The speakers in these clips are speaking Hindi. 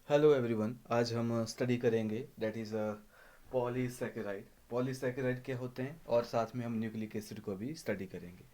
हेलो एवरीवन, आज हम स्टडी करेंगे दैट इज़ पॉलीसैकेराइड। पॉलीसैकेराइड क्या होते हैं और साथ में हम न्यूक्लिक एसिड को भी स्टडी करेंगे।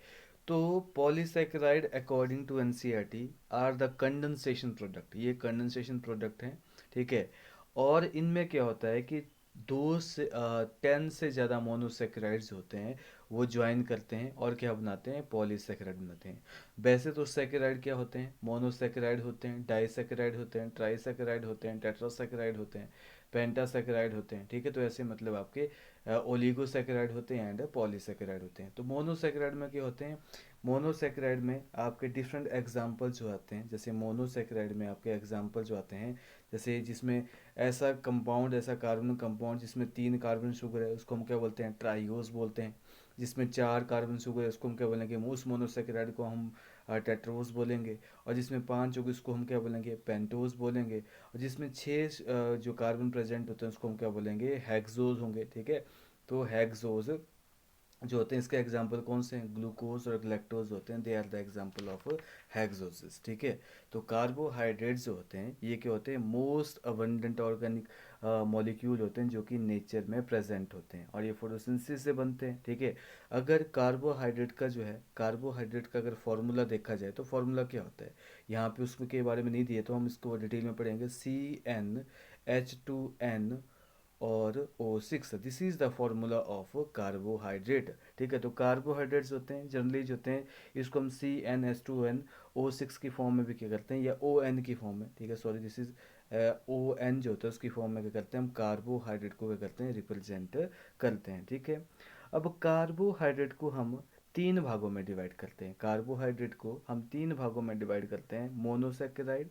तो polysaccharide according to NCERT are the condensation product. ये कंडेंसेशन प्रोडक्ट हैं, ठीक है। और इनमें क्या होता है कि 10 से ज़्यादा मोनोसेक्राइड्स होते हैं, वो ज्वाइन करते हैं और क्या बनाते हैं, पॉलीसेकेराइड बनाते हैं। वैसे तो सेकेराइड क्या होते हैं, मोनोसेकेराइड होते हैं, डाइसेकेराइड होते हैं, ट्राइसेकेराइड होते हैं, टेट्रासेकेराइड होते हैं, पेंटासेकेराइड होते हैं, ठीक है। तो ऐसे मतलब आपके ओलिगोसेकेराइड होते हैं एंड पॉलीसेकेराइड होते हैं। तो मोनोसेकेराइड में क्या होते हैं, मोनोसेकेराइड में आपके डिफरेंट एग्जाम्पल जो आते हैं, जैसे मोनोसेकेराइड में आपके एग्जाम्पल जो आते हैं, जैसे जिसमें ऐसा कंपाउंड, ऐसा कार्बन कंपाउंड जिसमें 3 कार्बन शुगर है, उसको हम क्या बोलते हैं, ट्राइओस बोलते हैं। जिसमें 4 कार्बन शुगर है, उसको हम क्या बोलेंगे, उस मोनोसेकेराइड को हम टेट्रोस बोलेंगे। और जिसमें 5 होगी उसको हम क्या बोलेंगे, पेंटोस बोलेंगे। और जिसमें 6 जो कार्बन प्रेजेंट होते हैं उसको हम क्या बोलेंगे, हेक्सोज होंगे, ठीक है। तो हेक्सोज जो होते हैं, इसके एग्जाम्पल कौन से हैं, ग्लूकोज और लैक्टोज होते हैं, they are the example of hexoses, ठीक है। तो कार्बोहाइड्रेट्स जो होते हैं ये क्या होते हैं, मोस्ट अबंडेंट ऑर्गेनिक मॉलिक्यूल होते हैं जो कि नेचर में प्रेजेंट होते हैं और ये फोटोसिंथेसिस से बनते हैं, ठीक है। अगर कार्बोहाइड्रेट का जो है, कार्बोहाइड्रेट का अगर फॉर्मूला देखा जाए तो फॉर्मूला क्या होता है, यहाँ पे उसमें के बारे में नहीं दिए तो हम इसको डिटेल में पढ़ेंगे। CnH2n और O6, this is the formula of carbohydrate, ठीक है। तो कार्बोहाइड्रेट्स होते हैं जनरली जो होते हैं, इसको हम CnH2n O6 की फॉर्म में भी क्या करते हैं, या ON की फॉर्म में, ठीक है, सॉरी, दिस इज ON जो होता है उसकी फॉर्म में क्या करते हैं, हम कार्बोहाइड्रेट को क्या करते हैं, रिप्रेजेंट करते हैं, ठीक है। अब कार्बोहाइड्रेट को हम 3 भागों में डिवाइड करते हैं, कार्बोहाइड्रेट को हम 3 भागों में डिवाइड करते हैं, मोनोसेकेराइड,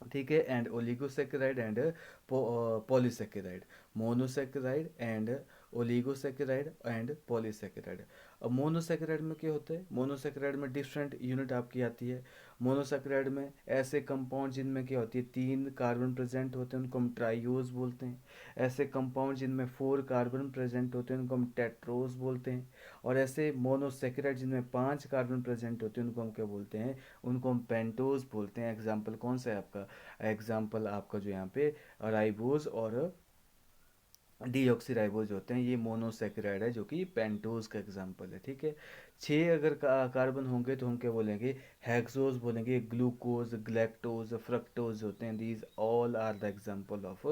ठीक है, and oligosaccharide and polysaccharide. Monosaccharide and oligosaccharide and polysaccharide. अब मोनोसेकेराइड में क्या होता है, मोनोसेकेराइड में डिफरेंट यूनिट आपकी आती है। मोनोसेकेराइड में ऐसे कंपाउंड जिनमें क्या होती है, 3 कार्बन प्रेजेंट होते हैं उनको हम ट्राइओस बोलते हैं। ऐसे कंपाउंड जिनमें 4 कार्बन प्रेजेंट होते हैं उनको हम टेट्रोस बोलते हैं। और ऐसे मोनोसेकेराइड जिनमें 5 कार्बन प्रेजेंट होते हैं उनको हम क्या बोलते हैं, उनको हम पेंटोस बोलते हैं। एग्जाम्पल कौन सा है आपका, एग्जाम्पल आपका जो यहाँ पे राइबोज और डीऑक्सीराइबोज होते हैं, ये मोनोसेकेराइड है जो कि पेंटोज का एग्जाम्पल है, ठीक है। 6 अगर कार्बन होंगे तो हम क्या बोलेंगे, हेक्सोज बोलेंगे। ग्लूकोज, ग्लैक्टोज, फ्रक्टोज होते हैं, these all are the example of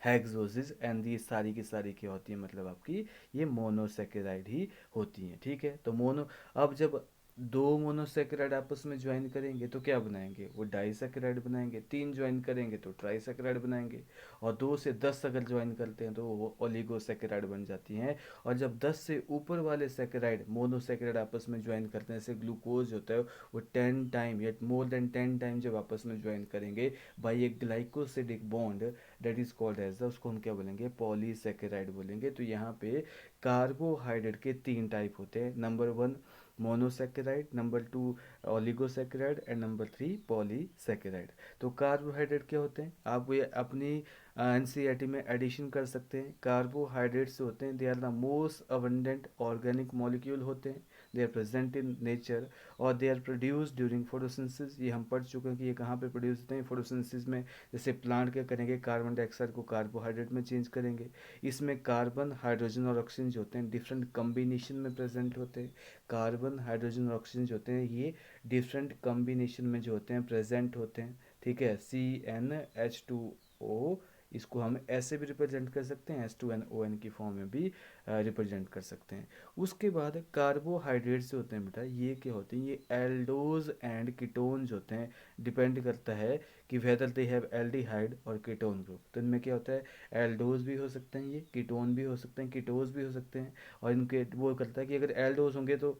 hexoses and दी सारी की सारी क्या होती है, मतलब आपकी ये मोनोसेकेराइड ही होती हैं, ठीक है। तो मोनो, अब जब 2 मोनोसेकेराइड आपस में ज्वाइन करेंगे तो क्या बनाएंगे, वो डाइसेकेराइड बनाएंगे। 3 ज्वाइन करेंगे तो ट्राइसेकेराइड बनाएंगे। और 2 से 10 अगर ज्वाइन करते हैं तो वो ओलिगोसेकेराइड बन जाती हैं। और जब 10 से ऊपर वाले सेकेराइड, मोनोसेकेराइड आपस में ज्वाइन करते हैं, जैसे ग्लूकोज होता है, वो 10 टाइम या मोर देन 10 टाइम जब आपस में ज्वाइन करेंगे by a glycosidic bond, that is called as the, उसको हम क्या बोलेंगे, पॉलीसेकेराइड बोलेंगे। तो यहाँ पे कार्बोहाइड्रेट के 3 टाइप होते हैं, number 1 monosaccharide, number 2 oligosaccharide and number 3 polysaccharide. तो कार्बोहाइड्रेट क्या होते हैं, आप ये अपनी एनसीईआरटी में एडिशन कर सकते हैं। कार्बोहाइड्रेट्स होते हैं, they are the most abundant organic molecule होते हैं, they are present in nature और they are produce during photosynthesis. ये हम पढ़ चुके हैं कि ये कहाँ पे प्रोड्यूस होते हैं, फोटोसिंथेसिस में। जैसे प्लांट क्या करेंगे, कार्बन डाइऑक्साइड को कार्बोहाइड्रेट में चेंज करेंगे। इसमें कार्बन, हाइड्रोजन और ऑक्सीजन जो होते हैं डिफरेंट कम्बिनेशन में प्रेजेंट होते हैं। कार्बन, हाइड्रोजन और ऑक्सीजन जो होते हैं ये डिफरेंट कम्बिनेशन में जो होते हैं प्रेजेंट होते हैं, ठीक है। CnH2O, इसको हम ऐसे भी रिप्रेजेंट कर सकते हैं, H2NON की फॉर्म में भी रिप्रेजेंट कर सकते हैं। उसके बाद कार्बोहाइड्रेट्स जो होते हैं बेटा, ये क्या होते हैं, ये एल्डोज एंड कीटोन्स होते हैं। डिपेंड करता है कि वेदर दे हैव एल्डिहाइड और कीटोन ग्रुप। तो इनमें क्या होता है, एल्डोज भी हो सकते हैं, ये कीटोन भी हो सकते हैं, कीटोज भी हो सकते हैं। और इनके वो करता है कि अगर एल्डोज होंगे तो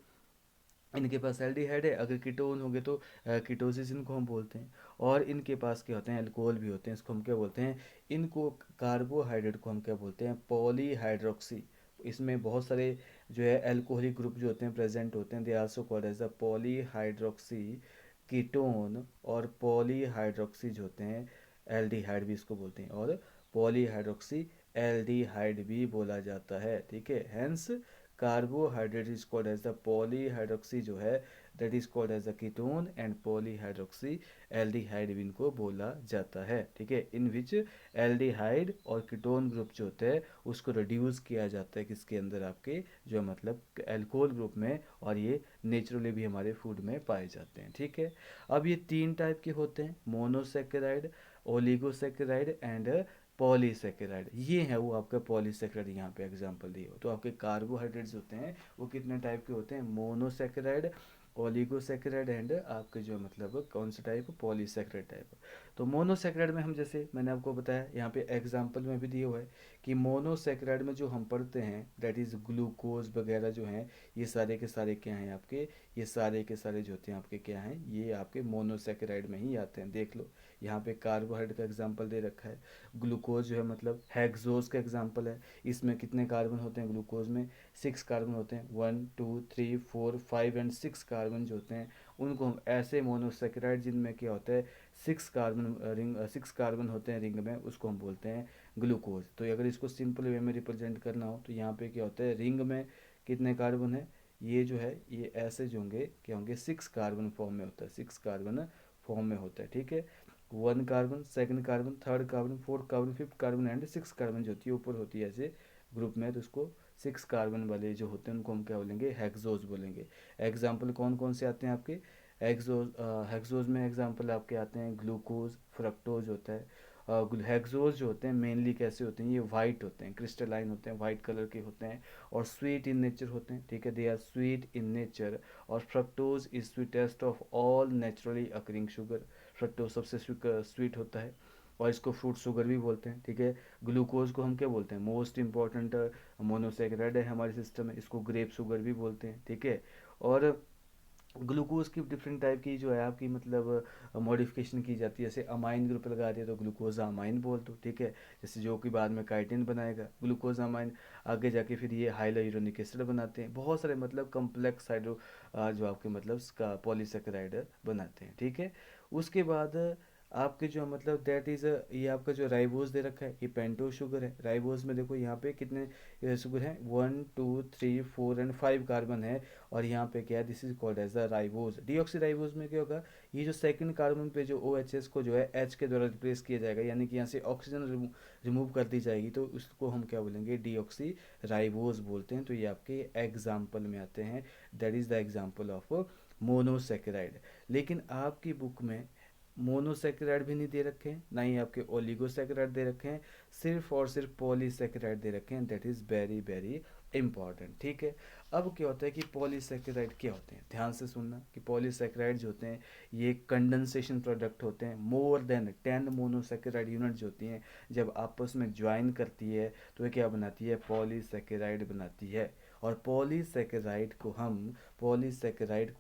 इनके पास एल्डिहाइड है, अगर कीटोन होंगे तो कीटोसिस इनको हम बोलते हैं। और इनके पास क्या होते हैं, अल्कोहल भी होते हैं, इसको हम क्या बोलते हैं, इनको कार्बोहाइड्रेट को हम क्या बोलते हैं, पॉलीहाइड्रोक्सी। इसमें बहुत सारे जो है अल्कोहलिक ग्रुप जो होते हैं प्रेजेंट होते हैं, they also called as the polyhydroxy ketone. और पॉलीहाइड्रोक्सी जो होते हैं, एल्डिहाइड भी इसको बोलते हैं, और पॉलीहाइड्रोक्सी एल्डिहाइड भी बोला जाता है, ठीक है। Hence carbohydrate is called as the polyhydroxy जो है that is called as a ketone and polyhydroxy aldehyde भी इनको बोला जाता है, ठीक है। इन विच एल्डिहाइड और कीटोन ग्रुप जो होता है उसको रिड्यूस किया जाता है किसके अंदर, आपके जो मतलब अल्कोहल ग्रुप में, और ये नेचुरली भी हमारे फूड में पाए जाते हैं, ठीक है। अब ये तीन टाइप के होते हैं, मोनोसेकेराइड, ओलिगोसेकेराइड एंड पॉलीसेकेराइड। ये है वो आपका पॉलीसेकेराइड, यहाँ पे एग्जांपल दिए हो। तो आपके कार्बोहाइड्रेट्स होते हैं वो कितने टाइप के होते हैं, मोनोसेकेराइड, ओलिगोसेकेराइड एंड आपके जो मतलब कौन सा टाइप, पॉलीसेकेराइड टाइप। तो मोनोसेकेराइड में हम, जैसे मैंने आपको बताया यहाँ पे एग्जांपल में भी दिया हुआ है कि मोनोसेकेराइड में जो हम पढ़ते हैं दैट इज़ ग्लूकोज वगैरह जो हैं, ये सारे के सारे क्या हैं आपके, ये सारे के सारे जो होते हैं आपके क्या हैं, ये आपके मोनोसेकेराइड में ही आते हैं। देख लो यहाँ पे कार्बोहाइड्रेट का एग्जांपल दे रखा है, ग्लूकोज जो है मतलब हेक्सोज का एग्जांपल है। इसमें कितने कार्बन होते हैं ग्लूकोज में, 6 कार्बन होते हैं, 1 2 3 4 5 एंड 6 कार्बन जो होते हैं उनको हम ऐसे मोनोसेकेराइड जिनमें क्या होता है 6 कार्बन रिंग, 6 कार्बन होते हैं रिंग में, उसको हम बोलते हैं ग्लूकोज। तो अगर इसको सिंपल वे में रिप्रेजेंट करना हो तो यहाँ पे क्या होता है, रिंग में कितने कार्बन है, ये जो है ये ऐसे जो होंगे क्या होंगे, 6 कार्बन फॉर्म में होता है, 6 कार्बन फॉर्म में होता है, ठीक है। 1 carbon, second carbon, third carbon, fourth carbon, fifth carbon and 6 carbon जो होती है ऊपर होती है ऐसे ग्रुप में, तो उसको 6 कार्बन वाले जो होते हैं उनको हम क्या बोलेंगे, हेक्सोज बोलेंगे। एग्जाम्पल कौन कौन से आते हैं आपके, हेक्सोज, हेक्सोज में एग्जाम्पल आपके आते हैं ग्लूकोज, फ्रक्टोज होता है। हेक्सोज जो होते हैं मेनली कैसे होते हैं, ये वाइट होते हैं, क्रिस्टलाइन होते हैं, वाइट कलर के होते हैं और स्वीट इन नेचर होते हैं, ठीक है, they are sweet in nature. और fructose is sweetest of all naturally occurring sugar, fructose सबसे स्वीट होता है और इसको फ्रूट शुगर भी बोलते हैं, ठीक है। ग्लूकोज को हम क्या बोलते हैं, मोस्ट इंपॉर्टेंट मोनोसेकेराइड है हमारे सिस्टम में, इसको ग्रेप शुगर भी बोलते हैं, ठीक है। और ग्लूकोज की डिफरेंट टाइप की जो है आपकी मतलब मॉडिफिकेशन की जाती है, जैसे अमाइन ग्रुप लगा दिया तो ग्लूकोज अमाइन बोल दो, ठीक है, जैसे जो कि बाद में काइटिन बनाएगा ग्लूकोज अमाइन, आगे जाके फिर ये हाइलोयूरोनिक एसिड बनाते हैं, बहुत सारे मतलब कम्प्लेक्स हाइड्रो जो आपके मतलब इसका पॉलीसेकेराइड बनाते हैं, ठीक है। उसके बाद आपके जो मतलब दैट इज़ ये आपका जो राइबोज दे रखा है ये पेंटोज शुगर है। राइबोज में देखो यहाँ पे कितने शुगर हैं, 1 2 3 4 एंड 5 कार्बन है, और यहाँ पे क्या है, this is called as the ribose. Deoxyribose में क्या होगा, ये जो सेकंड कार्बन पे जो ओ एच एस को जो है एच के द्वारा रिप्लेस किया जाएगा, यानी कि यहाँ से ऑक्सीजन रिमूव कर दी जाएगी, तो उसको हम क्या बोलेंगे, डीऑक्सी राइबोज बोलते हैं। तो ये आपके एग्जाम्पल में आते हैं, that is the example of monosaccharide. लेकिन आपकी बुक में मोनोसेकेराइड भी नहीं दे रखे हैं, ना ही आपके ओलिगोसेकेराइड दे रखे हैं, सिर्फ और सिर्फ पॉलीसेकेराइड दे रखे हैं, that is very very important, ठीक है। अब क्या होता है कि पॉलीसेकेराइड क्या होते हैं, ध्यान से सुनना कि पॉलीसेकेराइड जो होते हैं ये कंडेंसेशन प्रोडक्ट होते हैं, मोर देन 10 मोनोसेकेराइड यूनिट जो होती हैं जब आपस में ज्वाइन करती है तो ये क्या बनाती है, पॉलीसेकेराइड बनाती है। और पॉलीसेकेराइड को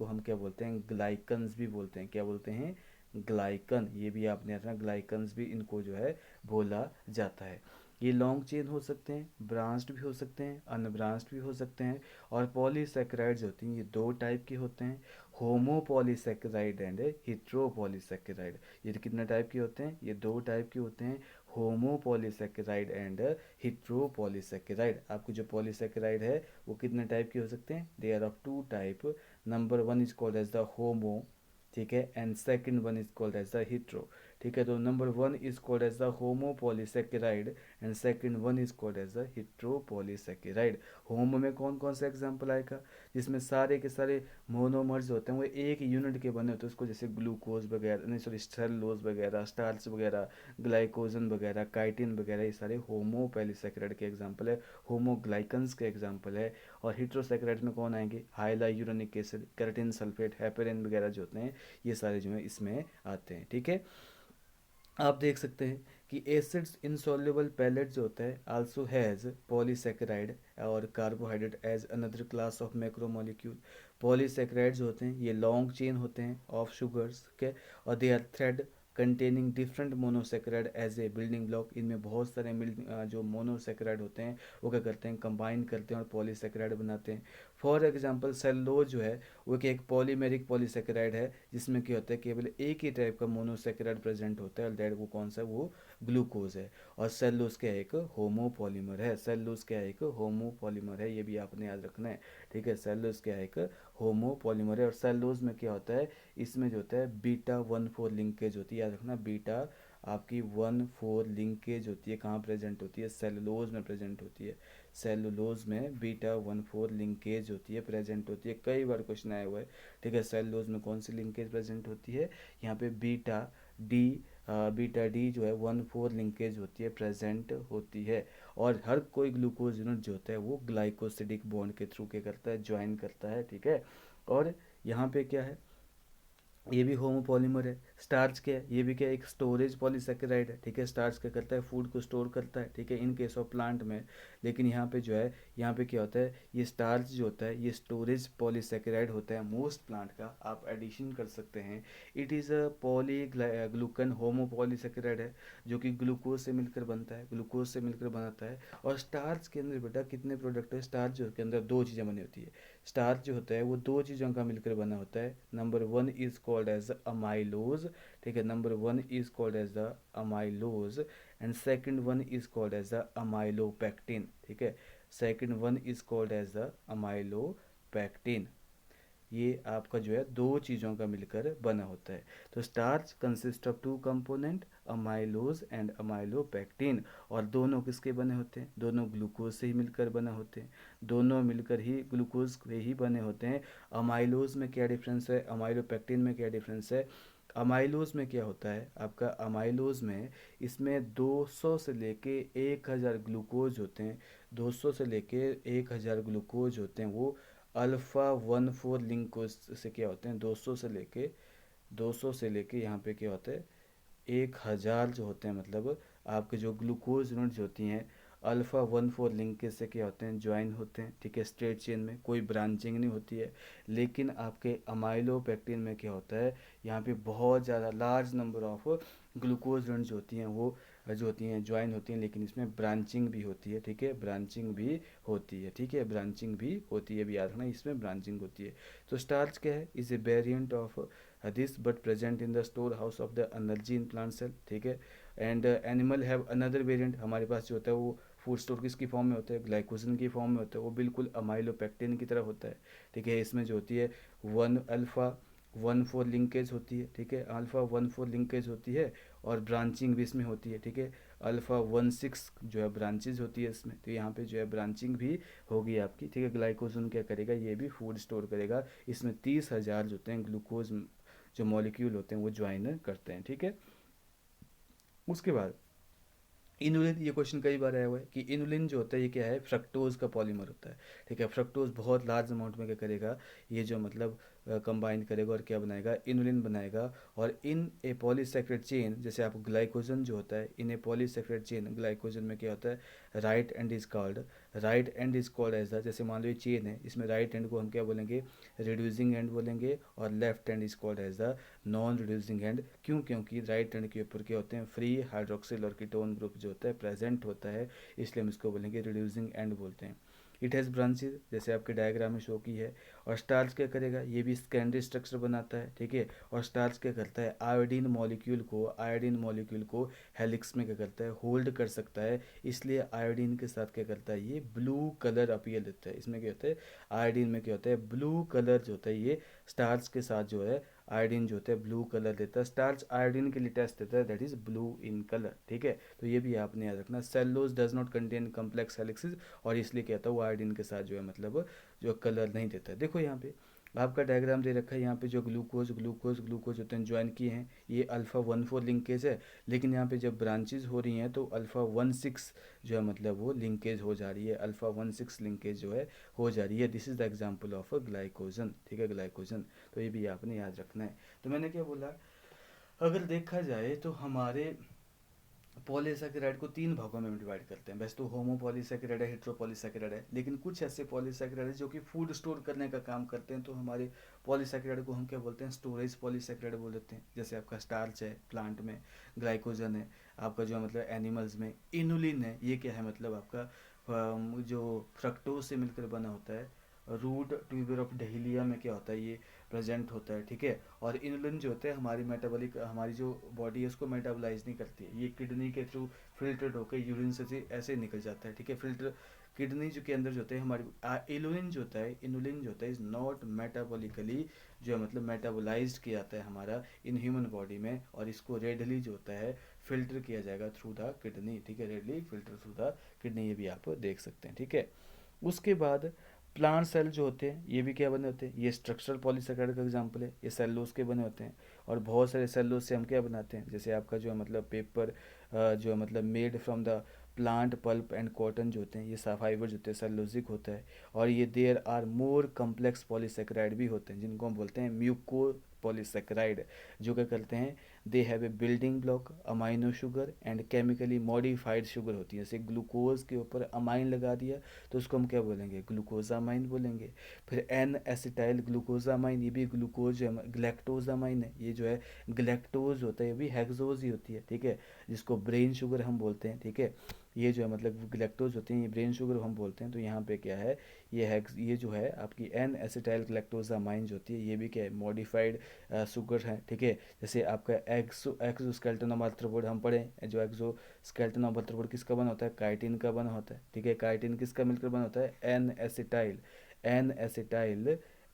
हम क्या बोलते हैं, ग्लाइकन्स भी बोलते हैं, क्या बोलते हैं, ग्लाइकन। ये भी आपने रखना, ग्लाइकन्स भी इनको जो है बोला जाता है। ये लॉन्ग चेन हो सकते हैं, ब्रांच्ड भी हो सकते हैं, अनब्रांच्ड भी हो सकते हैं। और पॉलीसेकेराइड्स होती हैं ये दो टाइप के होते हैं, होमोपॉलीसेकेराइड एंड हेट्रोपॉलीसेकेराइड। ये कितने टाइप के होते हैं, ये दो टाइप के होते हैं, होमोपॉलीसेकेराइड एंड हेट्रोपॉलीसेकेराइड। आपको जो पॉलीसेकेराइड है वो कितने टाइप के हो सकते हैं, they are of two type. Number one is called as the homo, ठीक है, and second one is called as the hetero, ठीक है। तो number one is called as the homo polysaccharide and second one is called as the hetero polysaccharide. Homo में कौन कौन सा एग्जांपल आएगा, जिसमें सारे के सारे मोनोमर्स होते हैं वो एक यूनिट के बने होते हैं, उसको जैसे ग्लूकोज वगैरह, नहीं सॉरी, सेलुलोज वगैरह, स्टार्च वगैरह, ग्लाइकोजन वगैरह, काइटिन वगैरह, ये सारे होमो पॉलीसेकेराइड के एग्जांपल है, होमोग्लाइकन्स के एग्जांपल है। और हिट्रोसेकेराइड में कौन आएंगे, हाइलायूरोनिक एसिड, केराटिन सल्फेट, हेपेरिन वगैरह जो होते हैं ये सारे जो है इसमें आते हैं, ठीक है। आप देख सकते हैं कि एसिड्स इनसॉल्युबल पैलेट जो होता है आल्सो हैज़ पॉलीसेकेराइड और carbohydrate as another class of macromolecule. Polysaccharide जो होते हैं ये लॉन्ग चेन होते हैं ऑफ शुगर्स के, और they are thread containing different monosaccharide as a building block. इनमें बहुत सारे जो मोनोसेकेराइड होते हैं वो क्या करते हैं, कंबाइन करते हैं और पॉलीसेकेराइड बनाते हैं। फॉर एग्जांपल सेलुलोज जो है वो कि एक पॉलीमेरिक पॉलीसेकेराइड है, जिसमें क्या होता है केवल एक ही टाइप का मोनोसेकेराइड प्रेजेंट होता है, और दैट वो कौन सा, वो ग्लूकोज है। और सेलुलोज क्या है, एक होमोपॉलीमर है। सेलुलोज क्या है, एक होमोपॉलीमर है, ये भी आपने याद रखना है, ठीक है। सेलुलोज क्या है, एक होमोपॉलीमर है। और सेलुलोज में क्या होता है, इसमें जो होता है बीटा 1,4 लिंकेज होती है, याद रखना, बीटा आपकी 1,4 लिंकेज होती है, कहाँ प्रेजेंट होती है, सेलुलोज में प्रेजेंट होती है। सेलुलोज में बीटा 1,4 लिंकेज होती है, प्रेजेंट होती है, कई बार क्वेश्चन आया हुआ है, ठीक है। सेलुलोज में कौन सी लिंकेज प्रेजेंट होती है, यहाँ पे डी बीटा डी जो है 1,4 लिंकेज होती है, प्रेजेंट होती है। और हर कोई ग्लूकोज यूनिट जो होता है वो ग्लाइकोसिडिक बॉन्ड के थ्रू क्या करता है, ज्वाइन करता है, ठीक है। और यहाँ पे क्या है, ये भी होमोपॉलीमर है। स्टार्च क्या है, ये भी क्या है, एक स्टोरेज पॉलीसेकेराइड है, ठीक है। स्टार्च क्या करता है, फूड को स्टोर करता है, ठीक है, इन केस ऑफ प्लांट में। लेकिन यहाँ पे जो है, यहाँ पे क्या होता है, ये स्टार्च जो होता है ये स्टोरेज पॉलीसेकेराइड होता है मोस्ट प्लांट का, आप एडिशन कर सकते हैं। इट इज़ अ पॉलीग्लूकन होमोपॉलीसेकेराइड है, जो कि ग्लूकोज से मिलकर बनता है, ग्लूकोज से मिलकर बनाता है। और स्टार्च के अंदर बेटा कितने प्रोडक्ट है, स्टार्च जो के अंदर दो चीज़ें बनी होती है। स्टार्च जो होता है वो दो चीज़ों का मिलकर बना होता है। Number one is called as amylose, ठीक है, number one is called as the amylose, and second one is called as the amylopectin, ठीक है। Second one is called as the amylopectin. ये आपका जो है दो चीज़ों का मिलकर बना होता है। तो starch consist of two component, amylose and amylopectin. और दोनों किसके बने होते हैं, दोनों ग्लूकोज से ही मिलकर बने होते हैं, दोनों मिलकर ही ग्लूकोज के ही बने होते हैं। अमाइलोज में क्या डिफरेंस है, अमाइलोपेक्टिन में क्या डिफरेंस है। अमाइलोज में क्या होता है आपका, अमाइलोज में इसमें 200 से लेके 1000 ग्लूकोज होते हैं, 200 से लेके 1000 ग्लूकोज होते हैं। वो अल्फ़ा 1,4 लिंक से क्या होते हैं, 200 से लेके यहाँ पे क्या होता है 1000 जो होते हैं, मतलब आपके जो ग्लूकोज यूनिट्स होती हैं अल्फ़ा 1,4 लिंकेज से क्या होते हैं, ज्वाइन होते हैं, ठीक है, स्ट्रेट चेन में कोई ब्रांचिंग नहीं होती है। लेकिन आपके अमाइलोपेक्टिन में क्या होता है, यहाँ पे बहुत ज़्यादा large number of glucose units होती हैं, वो जो होती हैं ज्वाइन होती हैं, लेकिन इसमें ब्रांचिंग भी होती है, ठीक है, ब्रांचिंग भी होती है, ठीक है, ब्रांचिंग भी होती है, भी याद रखना इसमें ब्रांचिंग होती है। तो स्टार्च क्या है, is a variant of this but present in the store house of the energy in plant cell, ठीक है। And animal have another variant, हमारे पास जो होता है वो फूड स्टोर किसकी फॉर्म में होता है, ग्लाइकोजन की फॉर्म में होता है, वो बिल्कुल अमाइलोपेक्टिन की तरह होता है, ठीक है। इसमें जो होती है वन अल्फ़ा 1,4 लिंकेज होती है, ठीक है, अल्फ़ा 1,4 लिंकेज होती है, और ब्रांचिंग भी इसमें होती है, ठीक है। अल्फ़ा 1,6 जो है ब्रांचेज होती है इसमें, तो यहाँ पे जो है ब्रांचिंग भी होगी आपकी, ठीक है। ग्लाइकोजन क्या करेगा, ये भी फूड स्टोर करेगा, इसमें 30,000 जो होते हैं ग्लूकोज जो मॉलिक्यूल होते हैं वो ज्वाइन करते हैं, ठीक है। उसके बाद इनुलिन, ये क्वेश्चन कई बार आया हुआ है कि इनुलिन जो होता है ये क्या है, फ्रक्टोज का पॉलीमर होता है, ठीक है। फ्रक्टोज बहुत लार्ज अमाउंट में क्या करेगा, ये जो मतलब कंबाइन करेगा और क्या बनाएगा, इनुलिन बनाएगा। और इन ए पॉलीसेक्रेट चेन, जैसे आप ग्लाइकोजन जो होता है, इन ए पॉलीसेक्रेट चेन ग्लाइकोजन में क्या होता है, right end is called as the, जैसे मान लो ये चेन है, इसमें राइट एंड को हम क्या बोलेंगे, रिड्यूसिंग एंड बोलेंगे, और left end is called as the non reducing end. क्यों, क्योंकि राइट एंड के ऊपर क्या होते हैं, फ्री हाइड्रोक्सिल और कीटोन ग्रुप जो होता है प्रेजेंट होता है, इसलिए हम इसको बोलेंगे रिड्यूसिंग एंड बोलते हैं। इट हैज़ ब्रांचेज, जैसे आपके डायग्राम में शो की है। और स्टार्च क्या करेगा, ये भी सेकेंडरी स्ट्रक्चर बनाता है, ठीक है। और स्टार्च क्या करता है, आयोडीन मॉलिक्यूल को हेलिक्स में क्या करता है, होल्ड कर सकता है, इसलिए आयोडीन के साथ क्या करता है, ये ब्लू कलर अपीयर देता है। इसमें क्या होता है, आयोडीन में क्या होता है, ब्लू कलर जो होता है, ये स्टार्च के साथ जो है आयोडीन जो होता है ब्लू कलर देता है, स्टार्च आयोडीन के लिए टेस्ट देता है, that is blue in colour, ठीक है। तो ये भी आपने याद रखना, cellulose does not contain complex helices, और इसलिए कहता है वो आयोडीन के साथ जो है मतलब जो कलर नहीं देता है। देखो यहाँ पे आपका डायग्राम दे रखा है, यहाँ पे जो ग्लूकोज होते हैं ज्वाइन किए हैं, ये अल्फ़ा 1,4 लिंकेज है। लेकिन यहाँ पे जब ब्रांचेज हो रही हैं तो अल्फ़ा 1,6 जो है मतलब वो लिंकेज हो जा रही है, अल्फ़ा 1,6 लिंकेज जो है हो जा रही है। This is the example of a glycogen, ठीक है, ग्लाइकोजन। तो ये भी आपने याद रखना है। तो मैंने क्या बोला, अगर देखा जाए तो हमारे पॉलीसेकेराइड को तीन भागों में डिवाइड करते हैं। वैसे तो होमो पॉलीसेकेराइड है, हेट्रो पॉलीसेकेराइड है, लेकिन कुछ ऐसे पॉलीसेकेराइड है जो कि फूड स्टोर करने का काम करते हैं, तो हमारे पॉलीसेकेराइड को हम क्या बोलते हैं, स्टोरेज पॉलीसेकेराइड बोल देते हैं। जैसे आपका स्टार्च है प्लांट में, ग्लाइकोजन है आपका जो मतलब एनिमल्स में, इनुलिन है, ये क्या है मतलब आपका जो फ्रक्टोज से मिलकर बना होता है, रूट ट्यूबर ऑफ डहेलिया में क्या होता है, ये प्रेजेंट होता है, ठीक है। और इनुलिन जो होता है हमारी मेटाबॉलिक, हमारी जो बॉडी है उसको मेटाबोलाइज नहीं करती है, ये किडनी के थ्रू फिल्टर्ड होकर यूरिन से ऐसे निकल जाता है, ठीक है। फिल्टर किडनी जो के अंदर जो होते हैं हमारी इनुलिन जो होता है, इनुलिन जो होता है इज नॉट मेटाबॉलिकली जो है मतलब मेटाबोलाइज्ड किया जाता है हमारा इन ह्यूमन बॉडी में, और इसको रेडली जो होता है फिल्टर किया जाएगा थ्रू द किडनी, ठीक है। Readily filter through the kidney, ये भी आप देख सकते हैं, ठीक है। उसके बाद प्लांट सेल जो होते हैं ये भी क्या बने होते हैं, ये स्ट्रक्चरल पॉलीसेकेराइड का एग्जांपल है, ये सेलुलोज के बने होते हैं। और बहुत सारे सेलुलोज से हम क्या बनाते हैं, जैसे आपका जो है मतलब पेपर जो है मतलब made from the plant pulp and cotton जो होते हैं, ये फाइबर जो होते हैं सेलुलोजिक होता है। और ये there are more complex polysaccharide भी होते हैं जिनको हम बोलते हैं म्यूको पॉलीसेकेराइड, जो क्या करते हैं, they have a building block amino sugar and chemically modified sugar होती है। जैसे ग्लूकोज के ऊपर अमाइन लगा दिया तो उसको हम क्या बोलेंगे, ग्लूकोजामाइन बोलेंगे। फिर एन एसिटाइल ग्लूकोजामाइन, ये भी ग्लूकोज ग्लैक्टोजामाइन है, ये जो है ग्लैक्टोज होता है, ये भी हेक्सोज ही होती है, ठीक है, जिसको ब्रेन शुगर हम बोलते हैं, ठीक है। ये जो है मतलब ग्लैक्टोज होते हैं, ये ब्रेन शुगर हम बोलते हैं। तो यहाँ पे क्या है, ये जो है आपकी एन एसिटाइल ग्लैक्टोजामाइन जो होती है, ये भी क्या है, मॉडिफाइड शुगर है, ठीक है। जैसे आपका एक्सोस्केलेटन ऑफ आर्थ्रोपोड हम पढ़े, जो एक्सोस्केलेटन ऑफ आर्थ्रोपोड किसका बना होता है, काइटिन का बना होता है, ठीक है। काइटिन किसका मिलकर बना होता है, N acetyl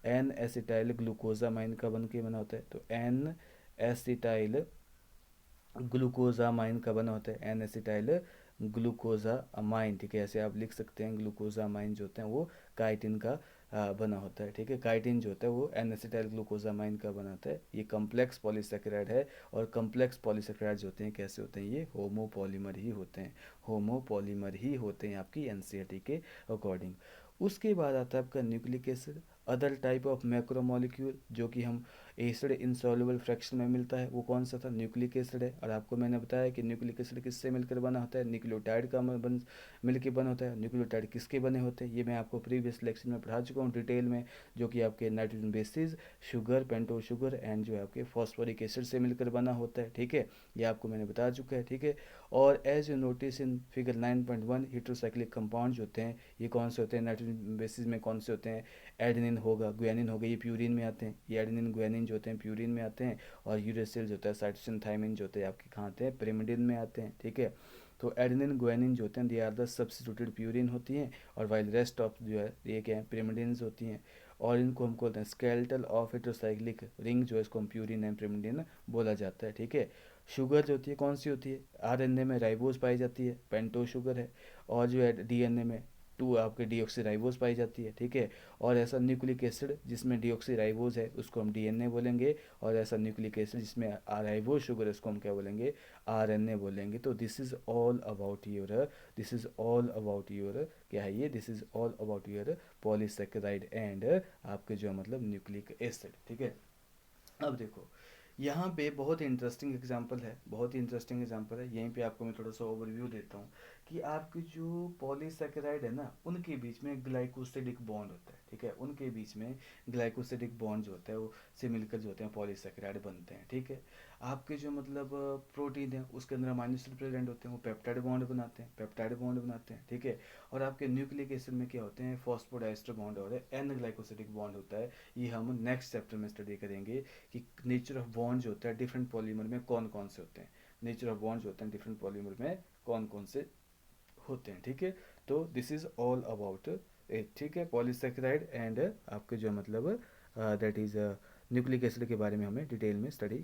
N acetyl glucosamine का बन के बना होता है। तो एन एसिटाइल ग्लूकोजामाइन का बना होता है, एन एसिटाइल ग्लूकोजामाइन, ठीक है। ऐसे आप लिख सकते हैं, ग्लूकोजामाइन जो होते हैं वो काइटिन का बना होता है, ठीक है। काइटिन जो होता है वो एन एसिटाइल ग्लूकोजामाइन का बना होता है। ये कम्प्लेक्स पॉलीसेकेराइड है, और कम्प्लेक्स पॉलीसेकेराइड जो होते हैं कैसे होते हैं, ये होमोपॉलीमर ही होते हैं, होमोपॉलीमर ही होते हैं आपकी एनसीईआरटी के अकॉर्डिंग। उसके बाद आता है आपका nucleic acid, other type of macromolecule जो कि हम एसिड इनसॉल्युबल फ्रैक्शन में मिलता है, वो कौन सा था, न्यूक्लिक एसिड है। और आपको मैंने बताया कि न्यूक्लिक एसिड किससे मिलकर बना होता है, न्यूक्लियोटाइड का मिलकर बना होता है। न्यूक्लियोटाइड किसके बने होते हैं, ये मैं आपको प्रीवियस लेक्चर में पढ़ा चुका हूँ डिटेल में, जो कि आपके nitrogen bases, sugar, pentose sugar and जो है आपके फॉस्फोरिक एसिड से मिलकर बना होता है, ठीक है। ये आपको मैंने बता चुका है, ठीक है। और as you notice in figure 9.1, heterocyclic compound जो होते हैं ये कौन से होते हैं, नाइट्रोजन बेसिस में कौन से होते हैं, एडेनिन होगा, ग्वानिन होगा, ये प्यूरिन में आते हैं। ये एडेनिन ग्वानिन जो होते हैं प्यूरिन में आते हैं। और यूरेसिल जो होता है, साइटोसिन थाइमिन जो होते हैं आपके कहाँ आते हैं, पिरिमिडिन में आते हैं, ठीक है। तो एडेनिन ग्वानिन जो होते हैं they are the substituted purine होती हैं, और वाइल रेस्ट ऑफ जो है ये क्या है, पिरिमिडिन्स होती हैं। और इनको हम बोलते हैं स्केलेटल ऑफ हेट्रोसाइक्लिक रिंग, जो है इसको हम प्यूरिन एंड पिरिमिडिन बोला जाता है, ठीक है। शुगर जो होती है कौन सी होती है, आरएनए में राइबोज पाई जाती है, पेंटो शुगर है। और जो है डीएनए में टू आपके डीऑक्सीराइबोज पाई जाती है, ठीक है। और ऐसा न्यूक्लिक एसिड जिसमें डीऑक्सीराइबोज है उसको हम डीएनए बोलेंगे, और ऐसा न्यूक्लिक एसिड जिसमें राइबोज शुगर है उसको हम क्या बोलेंगे, आरएनए बोलेंगे। तो this is all about your क्या है ये, this is all about your polysaccharide and आपके जो है मतलब न्यूक्लिक एसिड, ठीक है। अब देखो यहाँ पे बहुत इंटरेस्टिंग एग्जांपल है, बहुत ही इंटरेस्टिंग एग्जांपल है, यहीं पे आपको मैं थोड़ा सा ओवरव्यू देता हूँ कि आपकी जो पॉलीसैकेराइड है ना उनके बीच में ग्लाइकोसिडिक बॉन्ड होता है, ठीक है। उनके बीच में ग्लाइकोसिडिक बॉन्ड जो होता है वो से मिलकर जो होते हैं पॉलीसैकेराइड बनते हैं, ठीक है। आपके जो मतलब प्रोटीन है उसके अंदर अमीनो एसिड प्रेजेंट होते हैं, वो पेप्टाइड बॉन्ड बनाते हैं, पेप्टाइड बॉन्ड बनाते हैं, ठीक है। और आपके न्यूक्लिक एसिड में क्या होते हैं, फॉस्फोडाइस्टर बॉन्ड और एन ग्लाइकोसिडिक बॉन्ड होता है। ये हम नेक्स्ट चैप्टर में स्टडी करेंगे कि नेचर ऑफ बॉन्ड जो होता है डिफरेंट पॉलीमर में कौन कौन से होते हैं, नेचर ऑफ बॉन्ड जो होते हैं डिफरेंट पॉलीमर में कौन कौन से होते हैं, ठीक है। तो this is all about it, ठीक है, पॉलीसेकेराइड एंड आपके जो मतलब दैट इज न्यूक्लिक एसिड के बारे में हमें डिटेल में स्टडी